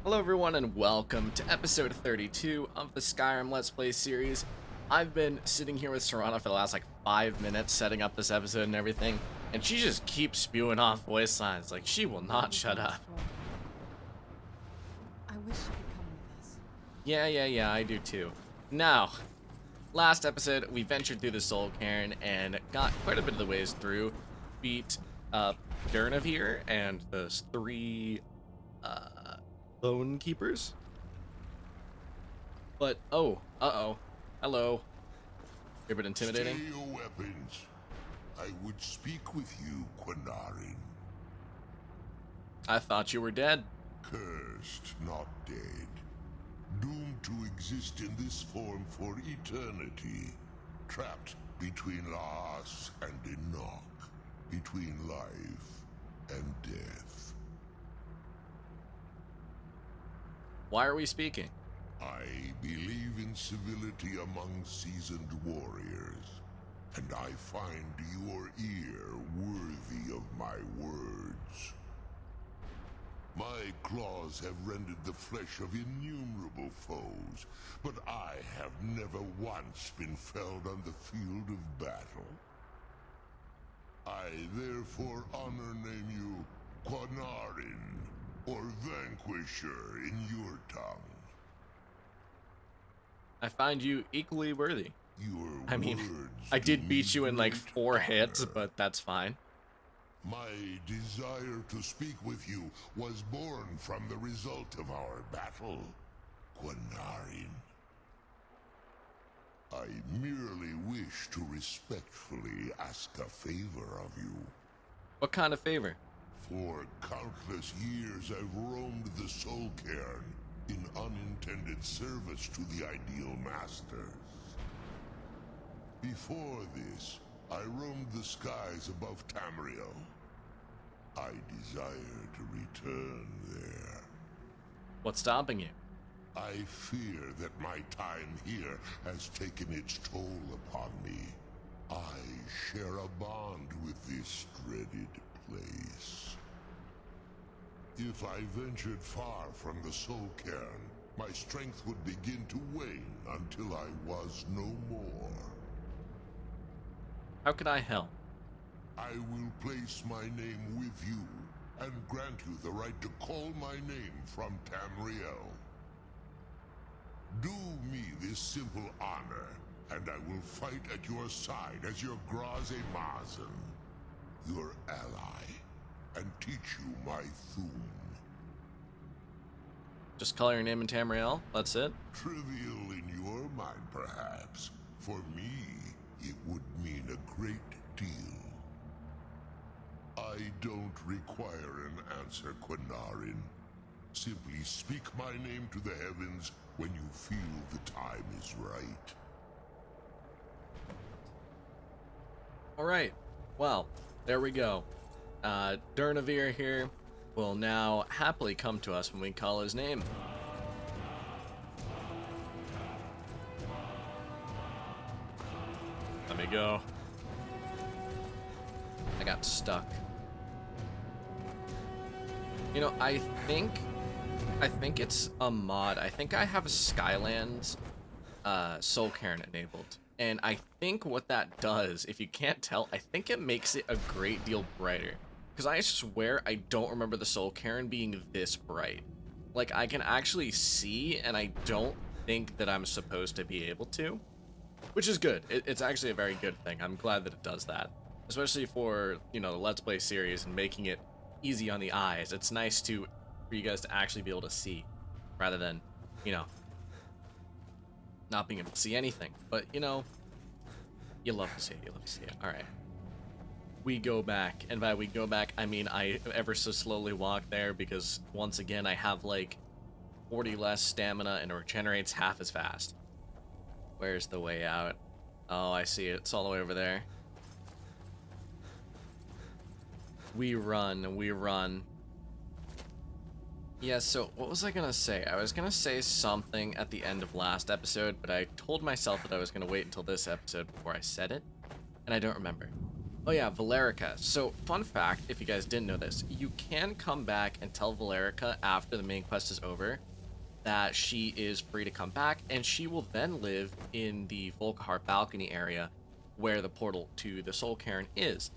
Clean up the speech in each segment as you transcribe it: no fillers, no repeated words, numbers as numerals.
Hello everyone and welcome to episode 32 of the Skyrim Let's Play series. I've been sitting here with Serana for the last 5 minutes setting up this episode and everything, and she just keeps spewing off voice lines like she will not shut up. I wish you could come with us. Yeah, I do too. Now, last episode we ventured through the Soul Cairn and got quite a bit of the ways through, beat Durnavir and those three Bone Keepers. But, hello. You're a bit intimidating. Stay your weapons. I would speak with you, Quinarin. I thought you were dead. Cursed, not dead. Doomed to exist in this form for eternity. Trapped between Laas and Enoch. Between life and death. Why are we speaking? I believe in civility among seasoned warriors, and I find your ear worthy of my words. My claws have rended the flesh of innumerable foes, but I have never once been felled on the field of battle. I therefore name you Quinarin, or Vanquisher in your tongue. I find you equally worthy. Your words I did do beat me you in great 4 hits, honor. but that's fine. My desire to speak with you was born from the result of our battle, Quinarin. I merely wish to respectfully ask a favor of you. What kind of favor? For countless years I've roamed the Soul Cairn in unintended service to the Ideal Masters. Before this, I roamed the skies above Tamriel. I desire to return there. What's stopping you? I fear that my time here has taken its toll upon me. I share a bond with this dreaded place. If I ventured far from the Soul Cairn, my strength would begin to wane until I was no more. How could I help? I will place my name with you, and grant you the right to call my name from Tamriel. Do me this simple honor, and I will fight at your side as your Graze Mazen, your ally, and teach you my Thum. Just call your name in Tamriel? That's it? Trivial in your mind, perhaps. For me, it would mean a great deal. I don't require an answer, Quinarin. Simply speak my name to the heavens when you feel the time is right. Alright. Well, there we go. Durnavir here will now happily come to us when we call his name. Let me go. I got stuck. You know, I think it's a mod. I think I have Skyland's Soul Cairn enabled. And I think what that does, if you can't tell, I think it makes it a great deal brighter. Because I swear I don't remember the Soul Cairn being this bright. Like, I can actually see, and I don't think that I'm supposed to be able to. Which is good. It's actually a very good thing. I'm glad that it does that. Especially for, you know, the Let's Play series and making it easy on the eyes. It's nice for you guys to actually be able to see. Rather than, you know, not being able to see anything. But, you know, you love to see it. Alright. We go back. And by we go back, I mean I ever so slowly walk there because, once again, I have, 40 less stamina and it regenerates half as fast. Where's the way out? Oh, I see it. It's all the way over there. We run. Yeah, so what was I gonna say? I was gonna say something at the end of last episode, but I told myself that I was gonna wait until this episode before I said it, and I don't remember. Oh yeah, Valerica. So, fun fact, if you guys didn't know this, you can come back and tell Valerica after the main quest is over that she is free to come back, and she will then live in the Volkihar balcony area where the portal to the Soul Cairn is.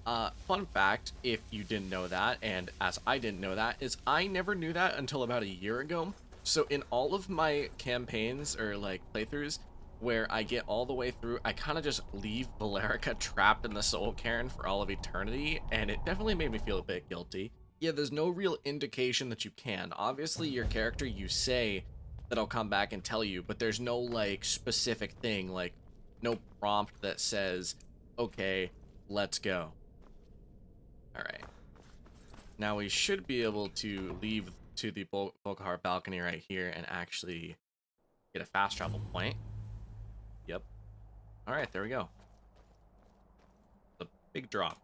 Fun fact, if you didn't know that, and as I didn't know that, is I never knew that until about a year ago. So in all of my campaigns, or like playthroughs, where I get all the way through, I kind of just leave Valerica trapped in the Soul Cairn for all of eternity, and it definitely made me feel a bit guilty. Yeah, there's no real indication that you can. Obviously, your character, you say that I'll come back and tell you, but there's no, like, specific thing, like, no prompt that says, okay, let's go. Alright. Now we should be able to leave to the Volkihar balcony right here and actually get a fast travel point. Yep. Alright, there we go. The big drop.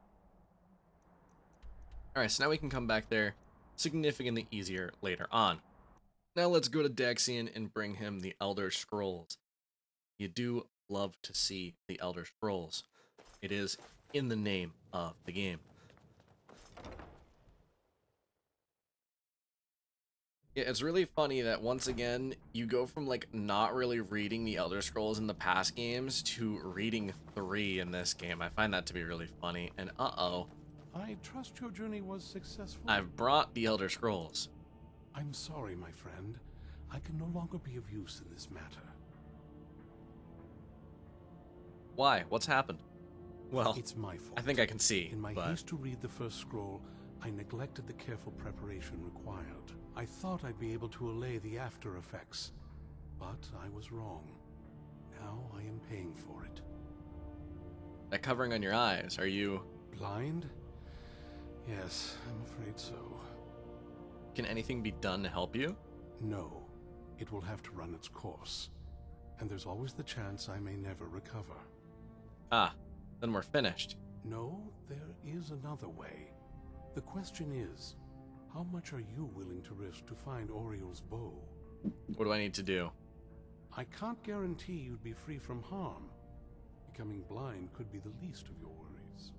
Alright, so now we can come back there significantly easier later on. Now let's go to Dexian and bring him the Elder Scrolls. You do love to see the Elder Scrolls. It is in the name of the game. Yeah, it's really funny that once again, you go from like not really reading the Elder Scrolls in the past games to reading 3 in this game. I find that to be really funny. And uh-oh. I trust your journey was successful. I've brought the Elder Scrolls. I'm sorry, my friend. I can no longer be of use in this matter. Why? What's happened? Well, It's my fault. I think I can see, In my but haste to read the first scroll, I neglected the careful preparation required. I thought I'd be able to allay the after effects, but I was wrong. Now I am paying for it. that covering on your eyes, are you... Blind? Yes, I'm afraid so. Can anything be done to help you? No, it will have to run its course. And there's always the chance I may never recover. Ah, then we're finished. No, there is another way. The question is, how much are you willing to risk to find Oriel's bow? What do I need to do? I can't guarantee you'd be free from harm. Becoming blind could be the least of your worries.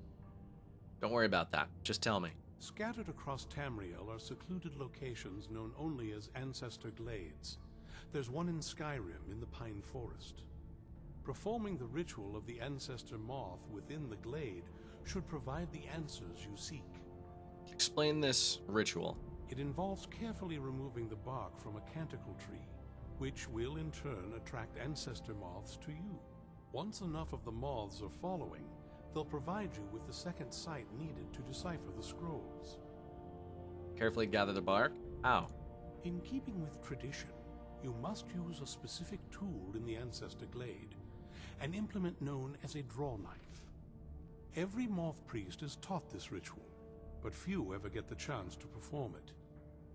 Don't worry about that. Just tell me. Scattered across Tamriel are secluded locations known only as Ancestor Glades. There's one in Skyrim in the Pine Forest. Performing the ritual of the Ancestor Moth within the glade should provide the answers you seek. Explain this ritual. It involves carefully removing the bark from a canticle tree, which will in turn attract ancestor moths to you. Once enough of the moths are following, they'll provide you with the second sight needed to decipher the scrolls. Carefully gather the bark? How? In keeping with tradition, you must use a specific tool in the Ancestor Glade, an implement known as a draw knife. Every moth priest is taught this ritual, but few ever get the chance to perform it.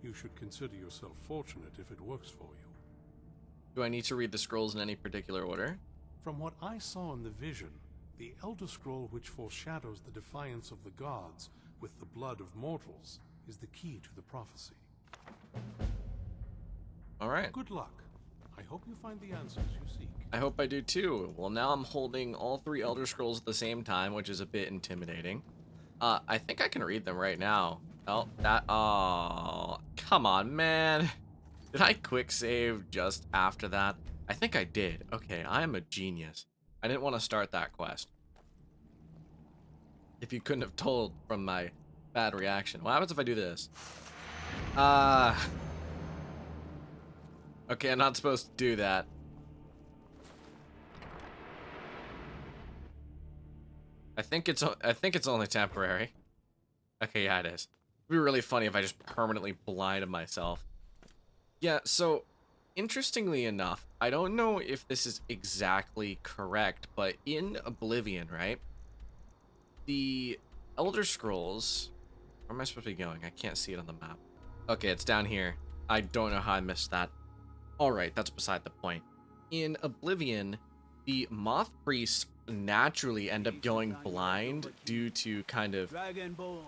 You should consider yourself fortunate if it works for you. Do I need to read the scrolls in any particular order? From what I saw in the vision, the Elder Scroll which foreshadows the defiance of the gods with the blood of mortals is the key to the prophecy. Alright. Good luck. I hope you find the answers you seek. I hope I do too. Well, now I'm holding all 3 Elder Scrolls at the same time, which is a bit intimidating. I think I can read them right now. Oh, oh, come on, man. Did I quick save just after that? I think I did. Okay, I am a genius. I didn't want to start that quest. If you couldn't have told from my bad reaction. What happens if I do this? Okay, I'm not supposed to do that. I think it's only temporary. Okay, yeah, it is. It'd be really funny if I just permanently blinded myself. Yeah, so interestingly enough, I don't know if this is exactly correct, but in Oblivion, right? The Elder Scrolls, where am I supposed to be going? I can't see it on the map. Okay, it's down here. I don't know how I missed that. Alright, that's beside the point. In Oblivion, the Moth Priests naturally end up going blind due to kind of... Dragonborn.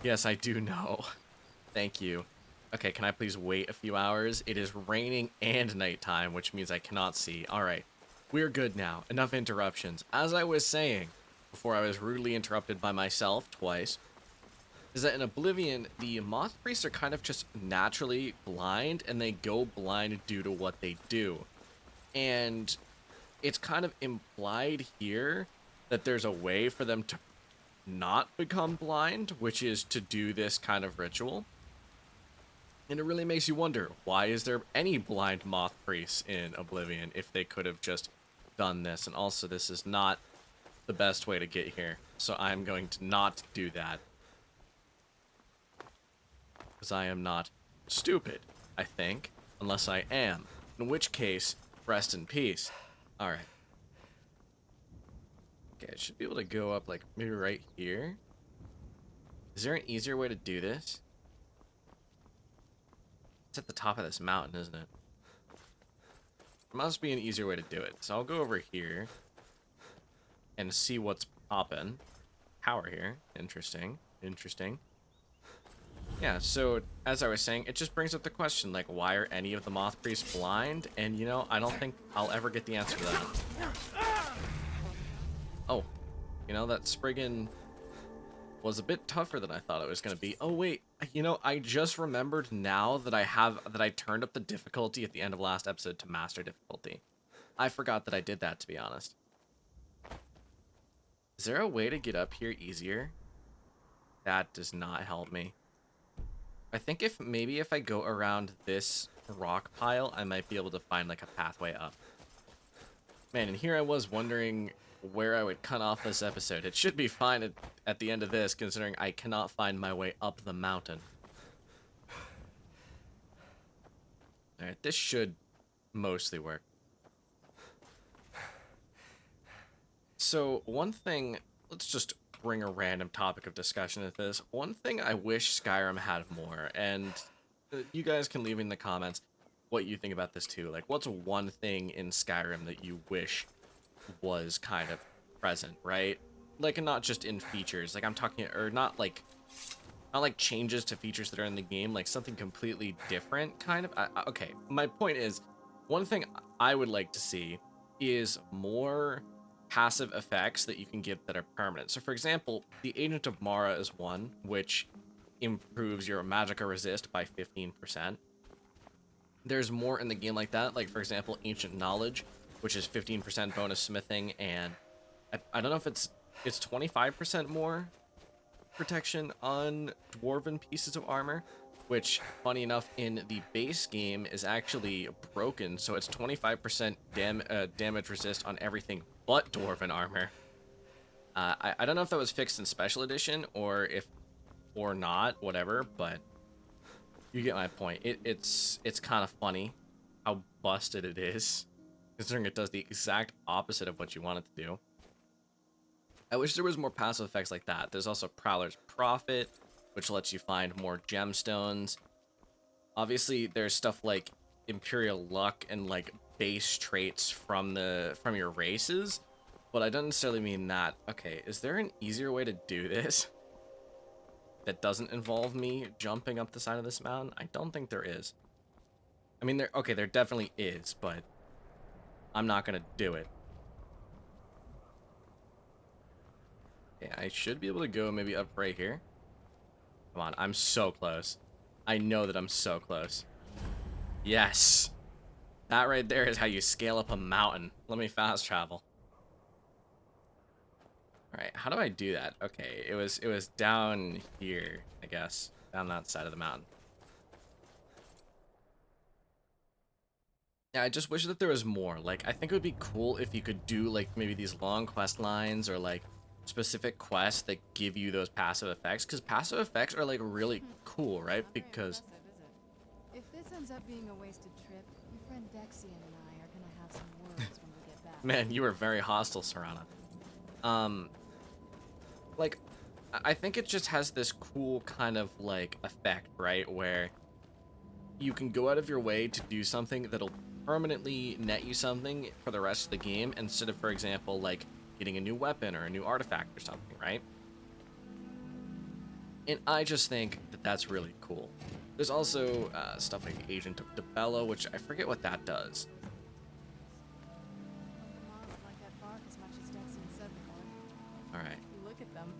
Yes, I do know. Thank you. Okay, can I please wait a few hours? It is raining and nighttime, which means I cannot see. Alright, we're good now. Enough interruptions. As I was saying, before I was rudely interrupted by myself twice, is that in Oblivion, the moth priests are kind of just naturally blind, and they go blind due to what they do. And it's kind of implied here that there's a way for them to not become blind, which is to do this kind of ritual. And it really makes you wonder, why is there any blind moth priests in Oblivion if they could have just done this? And also, this is not the best way to get here, so I'm going to not do that. Because I am not stupid, I think, unless I am. In which case, rest in peace. Alright. Okay, I should be able to go up, like, maybe right here. Is there an easier way to do this? It's at the top of this mountain, isn't it? There must be an easier way to do it. So I'll go over here and see what's poppin'. Power here. Interesting. Interesting. Yeah, so as I was saying, it just brings up the question, like, why are any of the moth priests blind? And, you know, I don't think I'll ever get the answer to that. Oh, you know, that Spriggan was a bit tougher than I thought it was going to be. Oh, wait, you know, I just remembered now that I turned up the difficulty at the end of last episode to master difficulty. I forgot that I did that, to be honest. Is there a way to get up here easier? That does not help me. I think maybe if I go around this rock pile, I might be able to find, like, a pathway up. Man, and here I was wondering where I would cut off this episode. It should be fine at the end of this, considering I cannot find my way up the mountain. Alright, this should mostly work. So, one thing, let's just bring a random topic of discussion at this. One thing I wish Skyrim had more, and you guys can leave in the comments what you think about this too. Like, what's one thing in Skyrim that you wish was kind of present, right? Like, not just in features. Like, I'm talking, or not like changes to features that are in the game, like something completely different, kind of. Okay, my point is, one thing I would like to see is more passive effects that you can get that are permanent. So, for example, the Agent of Mara is one, which improves your magicka resist by 15%. There's more in the game like that, like, for example, Ancient Knowledge, which is 15% bonus smithing, and I don't know if it's 25% more protection on dwarven pieces of armor, which, funny enough, in the base game is actually broken, so it's 25% damage resist on everything but dwarven armor. I don't know if that was fixed in Special Edition or not, whatever, but you get my point. It's kind of funny how busted it is, considering it does the exact opposite of what you want it to do. I wish there was more passive effects like that. There's also Prowler's Prophet, which lets you find more gemstones. Obviously, there's stuff like Imperial Luck and, like, base traits from your races, but I don't necessarily mean that. Okay, is there an easier way to do this that doesn't involve me jumping up the side of this mountain? I don't think there is. I mean, there definitely is, but I'm not gonna do it. Okay, I should be able to go maybe up right here. Come on, I'm so close. I know that I'm so close. Yes! That right there is how you scale up a mountain. Let me fast travel. Alright, how do I do that? Okay, it was down here, I guess. Down that side of the mountain. Yeah, I just wish that there was more. Like, I think it would be cool if you could do, like, maybe these long quest lines or, like, specific quests that give you those passive effects, because passive effects are, like, really cool, right? Because if this ends up being a wasted trip, your friend Dexian and I are gonna have some words when we get back. man, you were very hostile, Serana. Like, I think it just has this cool kind of, like, effect, right, where you can go out of your way to do something that'll permanently net you something for the rest of the game, instead of, for example, like, getting a new weapon or a new artifact or something, right? And I just think that that's really cool. There's also stuff like Agent of Debella, which I forget what that does. Uncle Mom would like that bark as much as Dexian said they would. Alright. Look at them.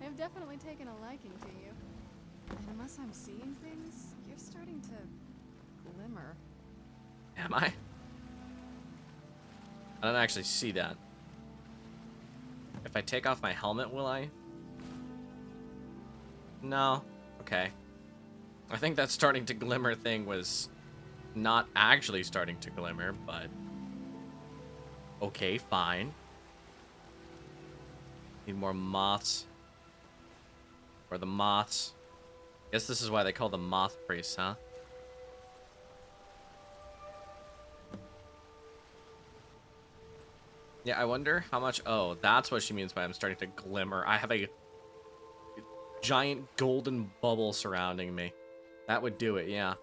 They've definitely taken a liking to you. And unless I'm seeing things, you're starting to glimmer. Am I? I don't actually see that. If I take off my helmet, will I? No. Okay. I think that starting to glimmer thing was not actually starting to glimmer, but... Okay, fine. Need more moths. Or the moths. Guess this is why they call them moth priests, huh? Yeah, I wonder how much... Oh, that's what she means by I'm starting to glimmer. I have a giant golden bubble surrounding me. That would do it, yeah.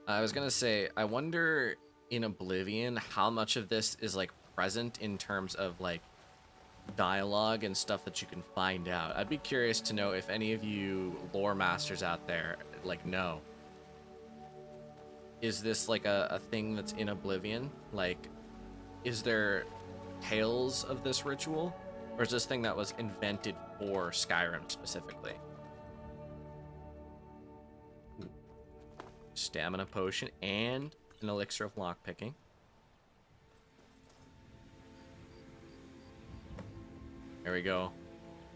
I was gonna say, I wonder in Oblivion how much of this is, like, present in terms of, like, dialogue and stuff that you can find out. I'd be curious to know if any of you lore masters out there, like, know. Is this like a thing that's in Oblivion? Like, is there tales of this ritual? Or is this thing that was invented for Skyrim specifically? Ooh. Stamina potion and an elixir of lockpicking. There we go.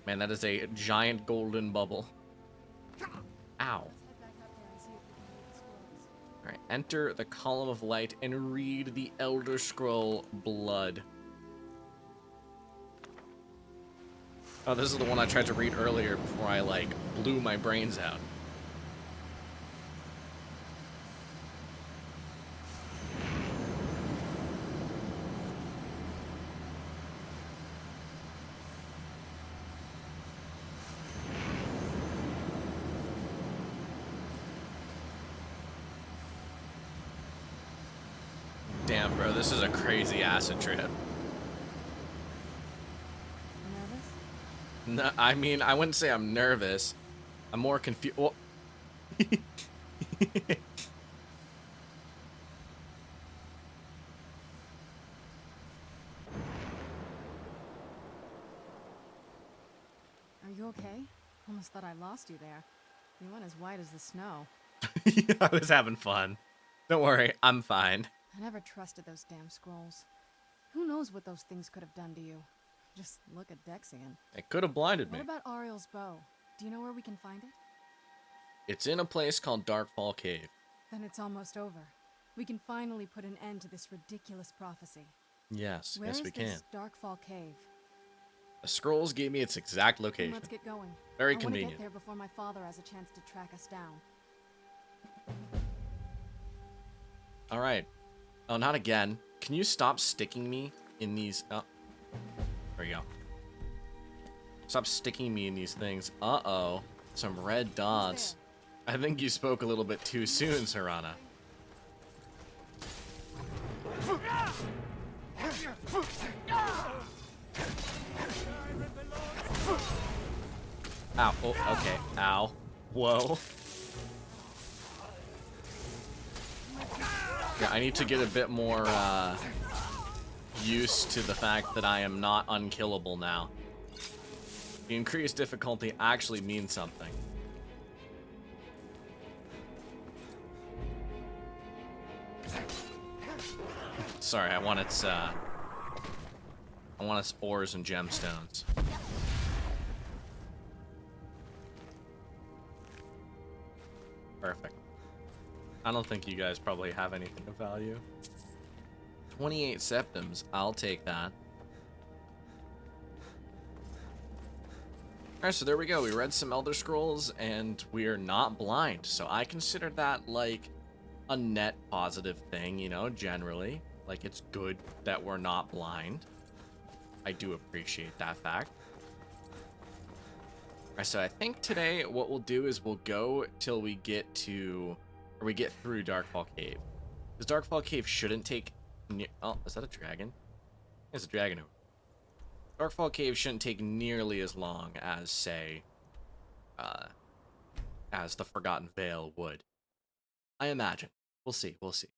Man, that is a giant golden bubble. Ow. Alright, enter the column of light and read the Elder Scroll Blood. Oh, this is the one I tried to read earlier before I, like, blew my brains out. Damn, bro, this is a crazy acid trip. Nervous? No, I mean, I wouldn't say I'm nervous. I'm more confused. Well, Are you okay? Almost thought I lost you there. You went as white as the snow. yeah, I was having fun. Don't worry, I'm fine. I never trusted those damn scrolls. Who knows what those things could have done to you? Just look at Dexian. It could have blinded me. What about Ariel's bow? Do you know where we can find it? It's in a place called Darkfall Cave. Then it's almost over. We can finally put an end to this ridiculous prophecy. Yes, Where yes is we can. this Darkfall Cave? The scrolls gave me its exact Then location. let's get going. Very I want to convenient. get there before my father has a chance to track us down. All right. Oh, not again. Can you stop sticking me in these... Oh. There we go. Stop sticking me in these things. Uh-oh. Some red dots. I think you spoke a little bit too soon, Serana. Ow. Oh, okay. Ow. Whoa. Yeah, I need to get a bit more, used to the fact that I am not unkillable now. The increased difficulty actually means something. Sorry, I want its ores and gemstones. Perfect. I don't think you guys probably have anything of value. 28 septums, I'll take that. Alright, so there we go. We read some Elder Scrolls, and we are not blind. So I consider that, like, a net positive thing, you know, generally. Like, it's good that we're not blind. I do appreciate that fact. Alright, so I think today what we'll do is we'll go till we get to... Or we get through Darkfall Cave. Because Darkfall Cave shouldn't take... Oh, is that a dragon? It's a dragon. Darkfall Cave shouldn't take nearly as long as, say, as the Forgotten Vale would. I imagine. We'll see, we'll see.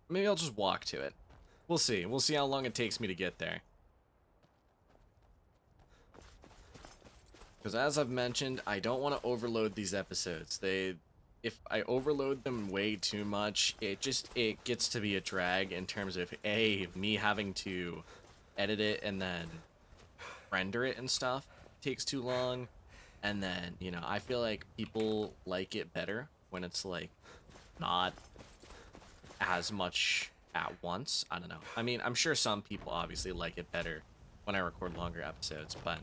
Maybe I'll just walk to it. We'll see. We'll see how long it takes me to get there. Because as I've mentioned, I don't want to overload these episodes. If I overload them way too much, it gets to be a drag in terms of me having to edit it and then render it and stuff takes too long, and then, you know, I feel like people like it better when it's like not as much at once. I don't know. I mean, I'm sure some people obviously like it better when I record longer episodes, but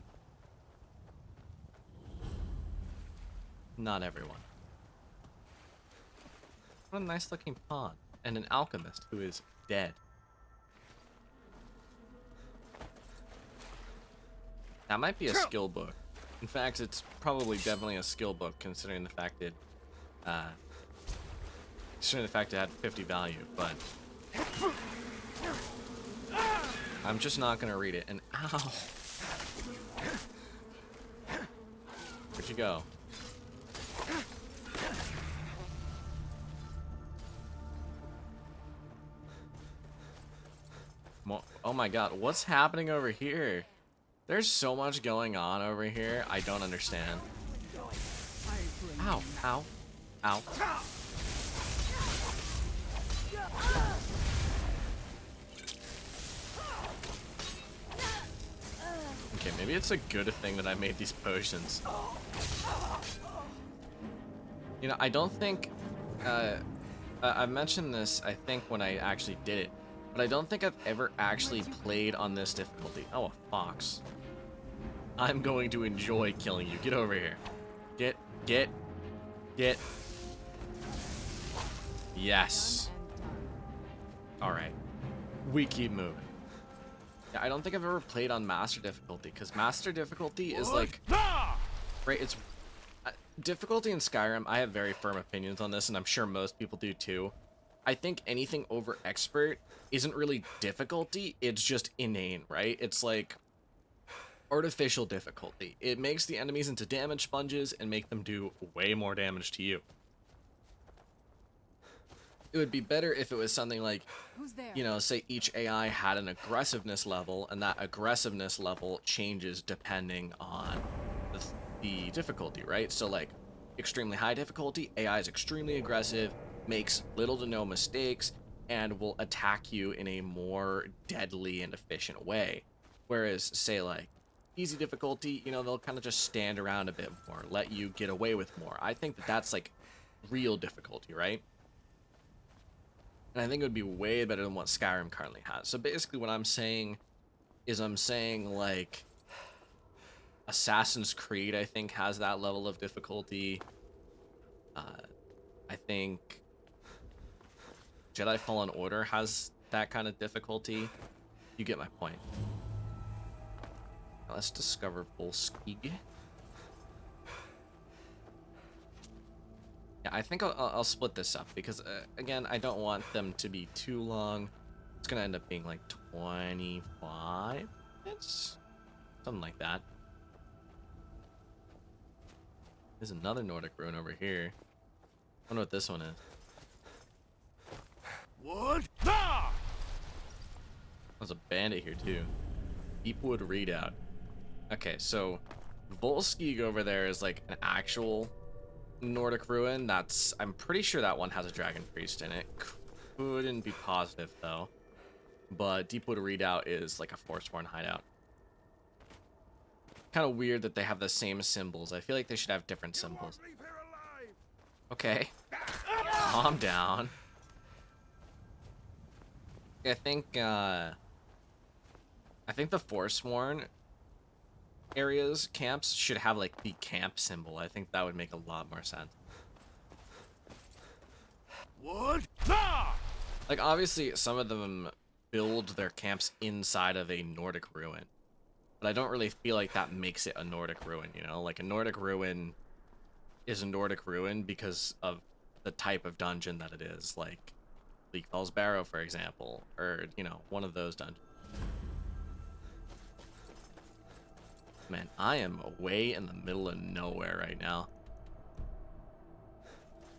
not everyone. What a nice looking pond, and an alchemist who is dead. That might be a skill book. In fact, it's probably definitely a skill book, considering the fact it had 50 value. But I'm just not gonna read it. And ow, where'd you go? Oh my God, what's happening over here? There's so much going on over here, I don't understand. Ow, ow, ow. Okay, maybe it's a good thing that I made these potions. You know, I don't think, I mentioned this, I think, when I actually did it, but I don't think I've ever actually played on this difficulty. Oh, a fox. I'm going to enjoy killing you. Get over here. Get. Yes. Alright. We keep moving. Yeah, I don't think I've ever played on master difficulty, because master difficulty is like... Right, it's... difficulty in Skyrim, I have very firm opinions on this, and I'm sure most people do too. I think anything over expert isn't really difficulty, it's just inane, right? It's like artificial difficulty. It makes the enemies into damage sponges and make them do way more damage to you. It would be better if it was something like, you know, say each AI had an aggressiveness level, and that aggressiveness level changes depending on the difficulty, right? So like extremely high difficulty, AI is extremely aggressive, makes little to no mistakes, and will attack you in a more deadly and efficient way. Whereas, say like easy difficulty, you know, they'll kind of just stand around a bit more, let you get away with more. I think that that's like real difficulty, right? And I think it would be way better than what Skyrim currently has. So basically what I'm saying is like Assassin's Creed, I think, has that level of difficulty. I think Jedi Fallen Order has that kind of difficulty. You get my point. Now let's discover Volskig. Yeah, I think I'll split this up because, again, I don't want them to be too long. It's going to end up being like 25 minutes? Something like that. There's another Nordic ruin over here. I wonder what this one is. What? There's a bandit here too. Deepwood Redoubt. Okay, so Volskig over there is like an actual Nordic ruin. I'm pretty sure that one has a dragon priest in it. Couldn't be positive though. But Deepwood Redoubt is like a Forsworn hideout. Kind of weird that they have the same symbols. I feel like they should have different symbols. Okay. Calm down. I think the Forsworn areas, camps, should have like the camp symbol. I think that would make a lot more sense. What? Like, obviously, some of them build their camps inside of a Nordic ruin. But I don't really feel like that makes it a Nordic ruin, you know? Like, a Nordic ruin is a Nordic ruin because of the type of dungeon that it is. Like, Bleak Falls Barrow, for example. Or, you know, one of those dungeons. Man, I am away in the middle of nowhere right now.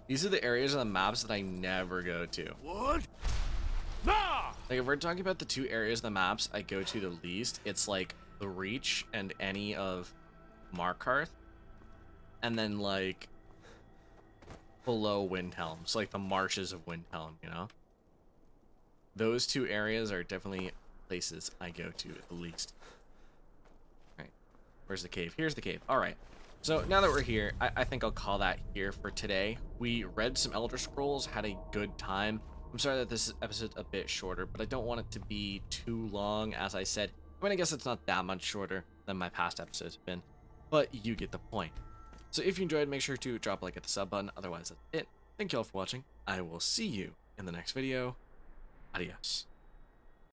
These are the areas of the maps that I never go to. What? Like, if we're talking about the two areas of the maps I go to the least, it's like the Reach and any of Markarth, and then like below Windhelm, so like the marshes of Windhelm, you know? Those two areas are definitely places I go to at the least. Alright, where's the cave? Here's the cave. Alright, so now that we're here, I think I'll call that here for today. We read some Elder Scrolls, had a good time. I'm sorry that this episode's a bit shorter, but I don't want it to be too long, as I said. I mean, I guess it's not that much shorter than my past episodes have been, but you get the point. So if you enjoyed, make sure to drop a like at the sub button. Otherwise, that's it. Thank you all for watching. I will see you in the next video. Adios.